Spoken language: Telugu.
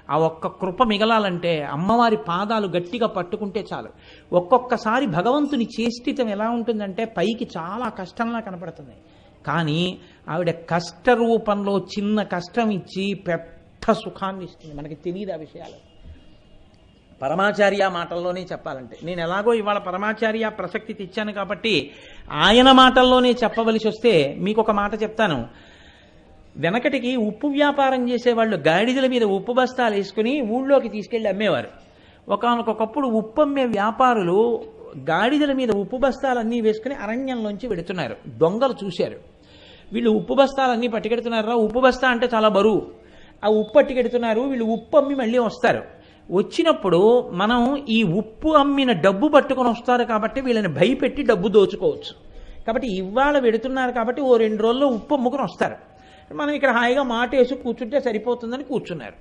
ఆ ఒక్క కృప మిగలాలంటే అమ్మవారి పాదాలు గట్టిగా పట్టుకుంటే చాలు. ఒక్కొక్కసారి భగవంతుని చేష్టితం ఎలా ఉంటుందంటే పైకి చాలా కష్టంలా కనపడుతుంది, కానీ ఆవిడ కష్ట రూపంలో చిన్న కష్టం ఇచ్చి పెద్ద సుఖాన్ని ఇస్తుంది. మనకి తెలియదు ఆ విషయాలు. పరమాచార్య మాటల్లోనే చెప్పాలంటే, నేను ఎలాగో ఇవాళ పరమాచార్య ప్రసక్తి తెచ్చాను కాబట్టి ఆయన మాటల్లోనే చెప్పవలసి వస్తే మీకు ఒక మాట చెప్తాను. వెనకటికి ఉప్పు వ్యాపారం చేసేవాళ్ళు గాడిదల మీద ఉప్పు బస్తాలు వేసుకుని ఊళ్ళోకి తీసుకెళ్ళి అమ్మేవారు. ఒకనకొకప్పుడు ఉప్పు అమ్మే వ్యాపారులు గాడిదల మీద ఉప్పు బస్తాలన్నీ వేసుకుని అరణ్యంలోంచి వెడుతున్నారు. దొంగలు చూశారు, వీళ్ళు ఉప్పు బస్తాలన్నీ పట్టుకెడుతున్నారా, ఉప్పు బస్తా అంటే చాలా బరువు, ఆ ఉప్పు పట్టుకెడుతున్నారు, వీళ్ళు ఉప్పు అమ్మి మళ్ళీ వస్తారు. వచ్చినప్పుడు మనం ఈ ఉప్పు అమ్మిన డబ్బు పట్టుకొని వస్తారు కాబట్టి వీళ్ళని భయపెట్టి డబ్బు దోచుకోవచ్చు. కాబట్టి ఇవాళ వెడుతున్నారు కాబట్టి ఓ 2 రోజుల్లో ఉప్పు అమ్ముకుని వస్తారు, మనం ఇక్కడ హాయిగా మాట వేసి కూర్చుంటే సరిపోతుందని కూర్చున్నారు.